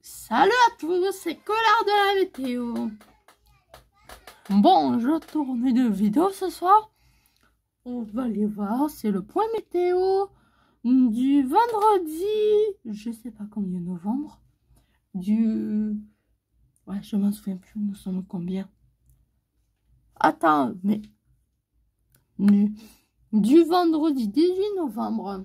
Salut à tous, c'est Colère de la météo. Bon, je tourne une vidéo ce soir. On va aller voir, c'est le point météo du vendredi, je sais pas combien novembre, ouais, je m'en souviens plus, nous sommes combien? Attends, mais du vendredi 18 novembre.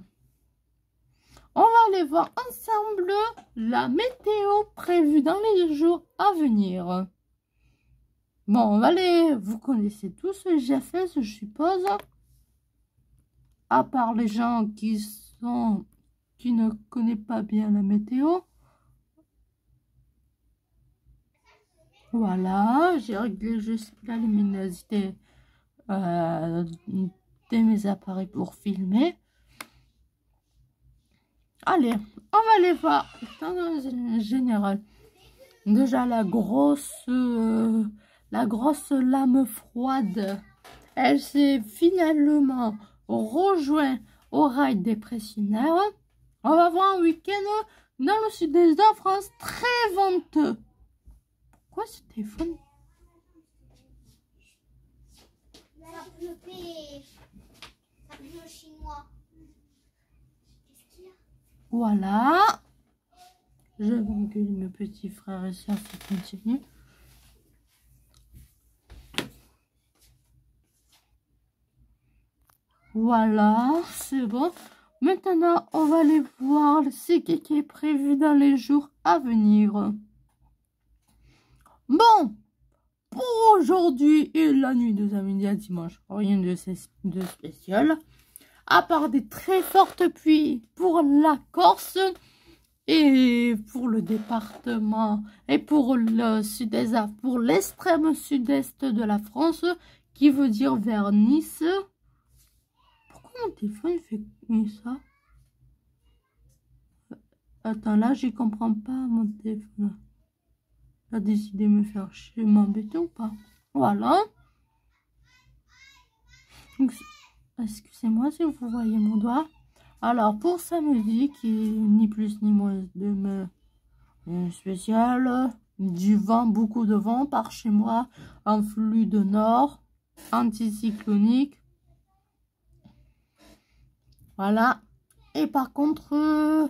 On va aller voir ensemble la météo prévue dans les jours à venir. Bon, on va aller... Vous connaissez tous GFS, je suppose. À part les gens qui ne connaissent pas bien la météo. Voilà, j'ai réglé juste la luminosité de mes appareils pour filmer. Allez, on va aller voir en général. Déjà la grosse lame froide, elle s'est finalement rejointe au rail dépressionnaire. On va voir un week-end dans le sud-est de la France très venteux. Pourquoi ce téléphone? Ça pleut chinois. Voilà. Je vais engueuler mes petits frères et sœurs qui continuent. Voilà, c'est bon. Maintenant, on va aller voir ce qui est prévu dans les jours à venir. Bon, pour aujourd'hui et la nuit de samedi à dimanche, rien de spécial. À part des très fortes pluies pour la Corse et pour le département et pour le sud-est, pour l'extrême sud-est de la France, qui veut dire vers Nice. Pourquoi mon téléphone fait ça? Attends, là, je comprends pas mon téléphone. Il a décidé de me faire chier, m'embêter ou pas? Voilà. Excusez-moi si vous voyez mon doigt. Alors, pour samedi, qui est ni plus ni moins de spécial, du vent, beaucoup de vent par chez moi, un flux de nord, anticyclonique. Voilà. Et par contre,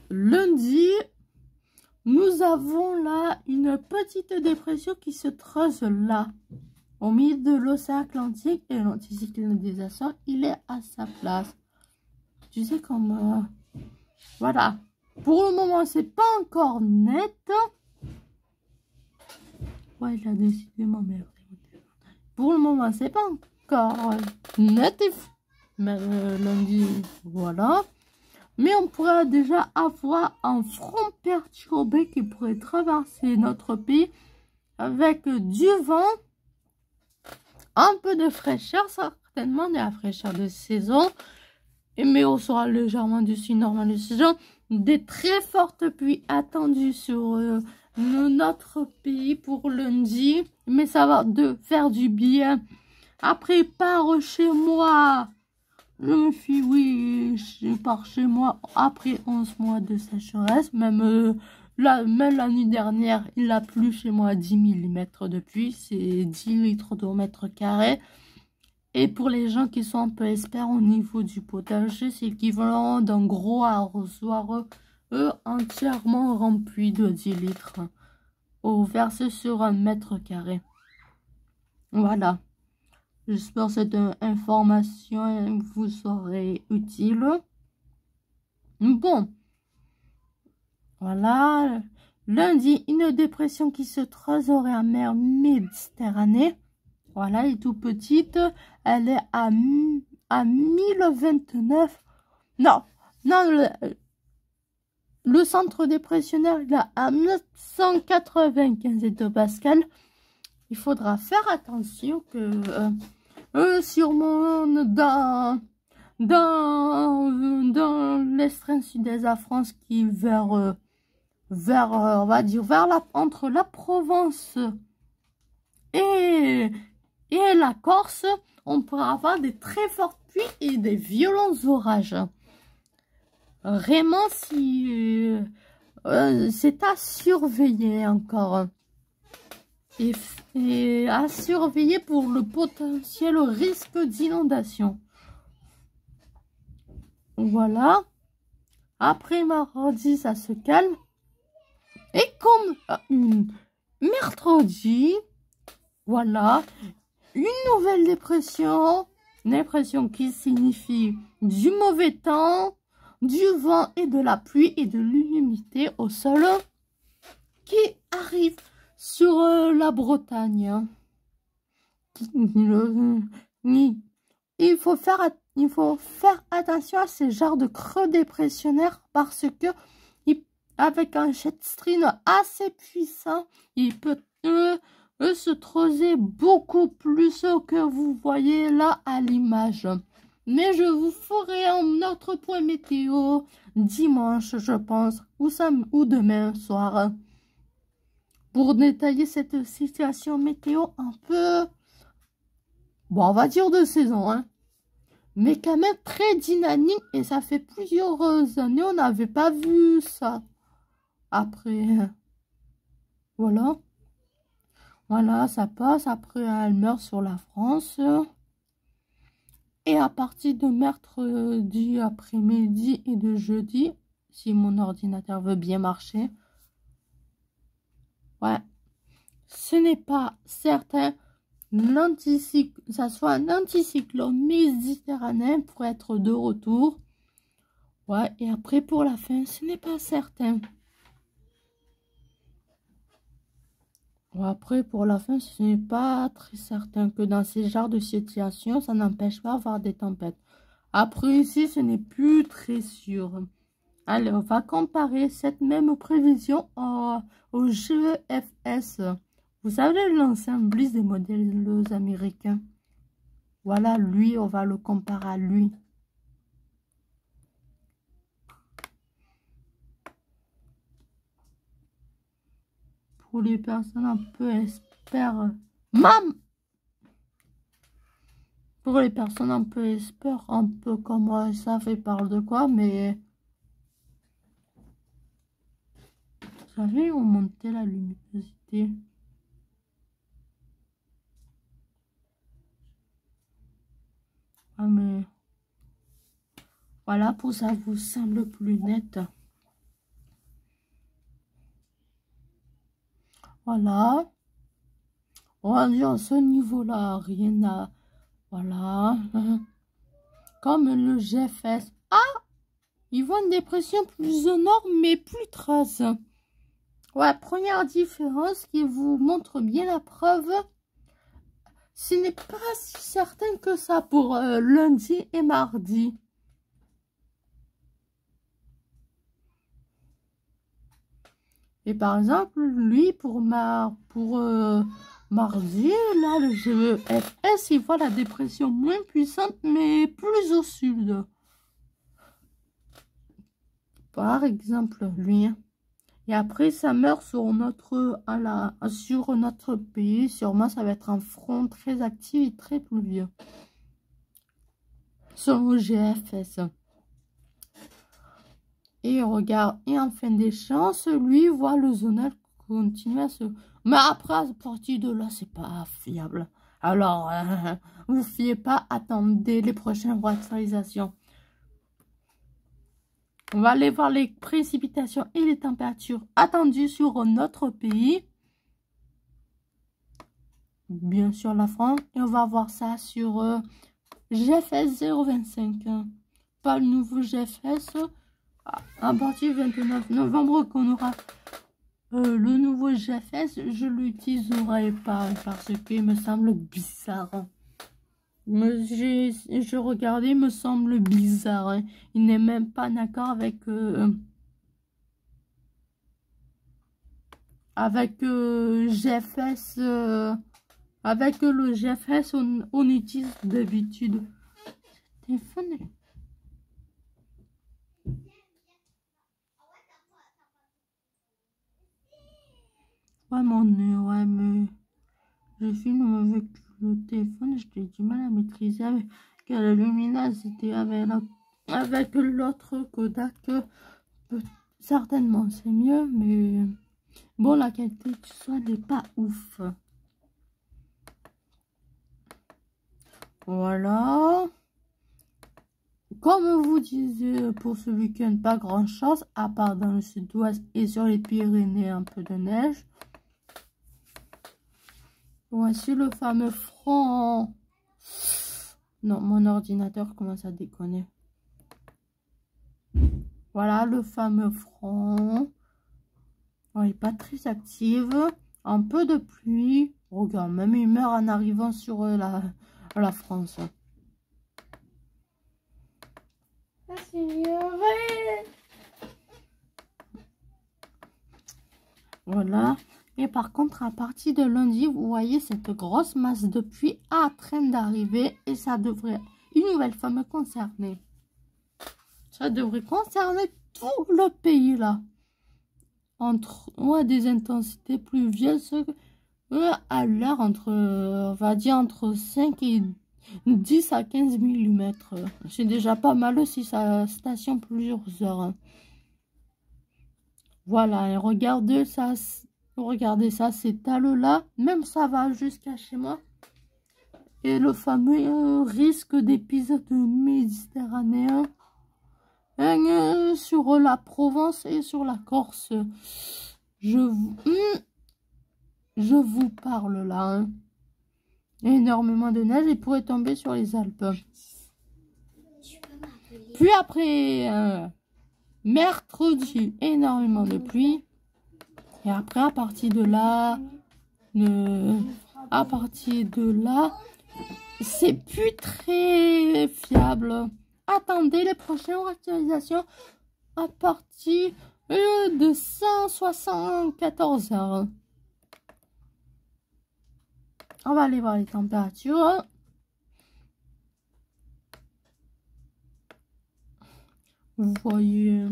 lundi, nous avons là une petite dépression qui se creuse là. Au milieu de l'océan Atlantique et l'anticyclone des Açores, il est à sa place. Tu sais comme... voilà. Pour le moment, c'est pas encore net. Ouais, il a décidé de m'emmerder. Pour le moment, c'est pas encore net. Mais lundi, voilà. Mais on pourra déjà avoir un front perturbé qui pourrait traverser notre pays avec du vent. Un peu de fraîcheur, certainement de la fraîcheur de saison, mais on sera légèrement dessus normal de saison. Des très fortes pluies attendues sur notre pays pour lundi, mais ça va faire du bien. Après, par chez moi, je me suis, oui, je pars chez moi après 11 mois de sécheresse, même la nuit dernière, il a plu chez moi 10 mm de pluie, c'est 10 litres d'eau au mètre carré. Et pour les gens qui sont un peu experts au niveau du potager, c'est l'équivalent d'un gros arrosoir entièrement rempli de 10 litres, versé sur 1 mètre carré. Voilà. J'espère que cette information vous serait utile. Bon. Voilà, lundi, une dépression qui se creuserait en mer Méditerranée. Voilà, elle est toute petite. Elle est à 1029. Non, le centre dépressionnaire, il est à 995 hectopascales. Il faudra faire attention que sûrement dans l'extrême sud-est de la France qui vers on va dire entre la Provence et la Corse, on pourra avoir des très fortes pluies et des violents orages. Vraiment, si c'est à surveiller encore. Et à surveiller pour le potentiel risque d'inondation. Voilà. Après mardi, ça se calme. Et comme mercredi, voilà, une nouvelle dépression. Une dépression qui signifie du mauvais temps, du vent et de la pluie et de l'humidité au sol qui arrive sur la Bretagne. Il faut faire attention à ces genres de creux dépressionnaires parce que avec un jet stream assez puissant, il peut se creuser beaucoup plus que vous voyez là à l'image. Mais je vous ferai un autre point météo dimanche, je pense, ou demain soir, pour détailler cette situation météo un peu, bon, on va dire de saison, hein, mais quand même très dynamique, et ça fait plusieurs années on n'avait pas vu ça. Après, voilà, ça passe. Après, elle meurt sur la France. Et à partir de mercredi après-midi et de jeudi, si mon ordinateur veut bien marcher, ouais, ce n'est pas certain ça soit un anticyclone méditerranéen pour être de retour. Ouais, et après pour la fin, ce n'est pas certain. Après, pour la fin, ce n'est pas très certain que dans ces genres de situations, ça n'empêche pas d'avoir des tempêtes. Après, ici, ce n'est plus très sûr. Allez, on va comparer cette même prévision au GEFS. Vous savez, l'ancien Bliss des modèles américains. Voilà, lui, on va le comparer à lui. Pour les personnes un peu espèrent. Pour les personnes un peu espèrent, un peu comme moi, ça fait parle de quoi, mais... Vous savez, on montait la luminosité. Ah, mais... Voilà, pour ça vous semble plus net. Voilà. On va dire à ce niveau-là, rien à... Voilà. Comme le GFS. Ah! Ils voient une dépression plus au nord, mais plus trace. Ouais, première différence qui vous montre bien la preuve. Ce n'est pas si certain que ça pour lundi et mardi. Et par exemple, lui, pour mardi, là, le GEFS, il voit la dépression moins puissante, mais plus au sud. Par exemple, lui. Et après, ça meurt sur sur notre pays. Sûrement, ça va être un front très actif et très pluvieux. Selon le GFS. Et regarde, et en fin des chances, lui voit le zonal continuer à se... Mais après, à partir de là, c'est pas fiable. Alors, vous fiez pas, attendez les prochaines actualisations. On va aller voir les précipitations et les températures attendues sur notre pays. Bien sûr, la France. Et on va voir ça sur GFS 025. Pas le nouveau GFS. À partir du 29 novembre qu'on aura le nouveau GFS, je l'utiliserai pas parce qu'il me semble bizarre. Je regardais, il me semble bizarre. Hein. Il n'est même pas d'accord avec GFS. Avec le GFS, on utilise d'habitude. Téléphone. Ouais, mais je filme avec le téléphone, j'ai du mal à maîtriser avec la luminosité avec l'autre Kodak. certainement c'est mieux, mais bon, la qualité du son n'est pas ouf. Voilà. Comme vous disiez, pour ce week-end, pas grand-chose, à part dans le sud-ouest et sur les Pyrénées, un peu de neige. Voici le fameux front. Non, mon ordinateur commence à déconner. Voilà le fameux front. Il n'est pas très active. Un peu de pluie. Regarde, même il meurt en arrivant sur la France. Voilà. Et par contre, à partir de lundi, vous voyez cette grosse masse de pluie en train d'arriver. Et ça devrait une nouvelle fois me concerner. Ça devrait concerner tout le pays là. Entre des intensités pluvieuses à l'heure entre, on va dire, entre 5 et 10 à 15 mm. C'est déjà pas mal si ça station plusieurs heures. Voilà, et regardez ça, s'étale là. Même ça va jusqu'à chez moi. Et le fameux risque d'épisode méditerranéen sur la Provence et sur la Corse. Je vous parle là. Hein. Énormément de neige et pourrait tomber sur les Alpes. Puis après, mercredi, énormément de pluie. Et après, à partir de là, c'est plus très fiable. Attendez les prochaines actualisations à partir de 174 heures. On va aller voir les températures. Vous voyez,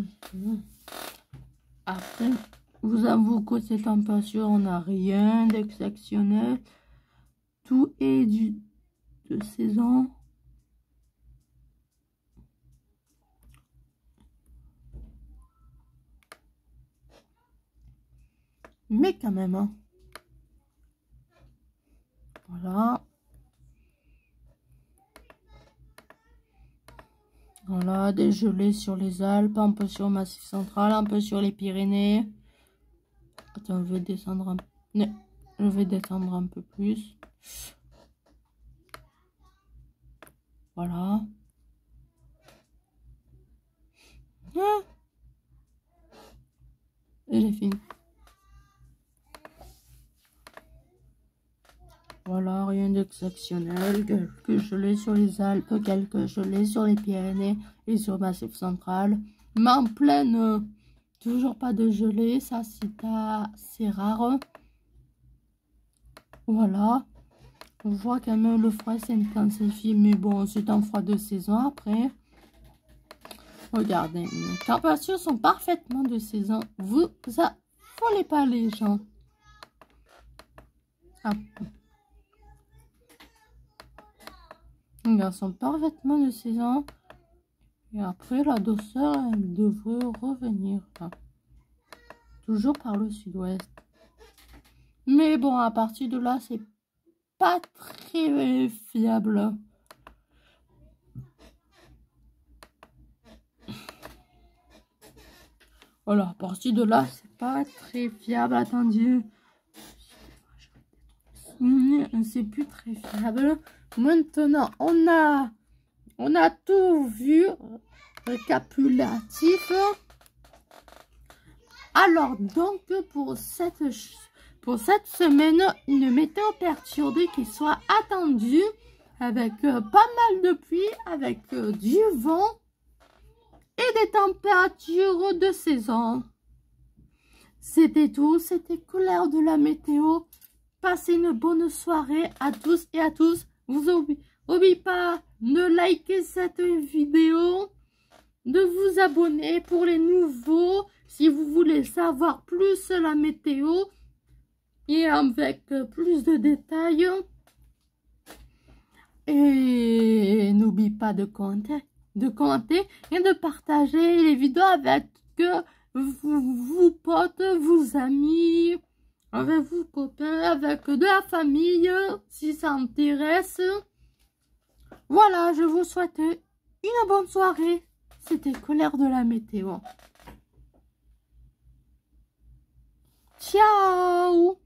après, je vous avoue que ces températures, on n'a rien d'exceptionnel. Tout est de saison. Mais quand même, hein. Voilà. Voilà, des gelées sur les Alpes, un peu sur le Massif central, un peu sur les Pyrénées. Attends, je vais descendre un peu. Je vais descendre un peu plus. Voilà. Ah. Et j'ai fini. Voilà, rien d'exceptionnel. Quelques gelées sur les Alpes, quelques gelées sur les Pyrénées et sur le Massif central. Mais en pleine, toujours pas de gelée, ça c'est rare. Voilà. On voit quand même le froid s'intensifie, mais bon, c'est un froid de saison après. Regardez, les températures sont parfaitement de saison. Vous affolez pas les gens. Ah. Elles sont parfaitement de saison. Et après, la douceur, elle devrait revenir. Toujours par le sud-ouest. Mais bon, à partir de là, c'est pas très fiable. Voilà, à partir de là, c'est pas très fiable. Attendez. C'est plus très fiable. Maintenant, on a tout vu. Récapitulatif. Alors, donc, pour cette semaine, une météo perturbée qui soit attendue avec pas mal de pluie, avec du vent et des températures de saison. C'était tout, c'était couleur de la météo. Passez une bonne soirée à tous et à tous. Vous n'oubliez pas de liker cette vidéo, de vous abonner pour les nouveaux si vous voulez savoir plus la météo et avec plus de détails. Et n'oubliez pas de commenter et de partager les vidéos avec vos potes, vos amis, avec vos copains, avec de la famille, si ça intéresse. Voilà, je vous souhaite une bonne soirée. C'était Colère de la météo. Ciao!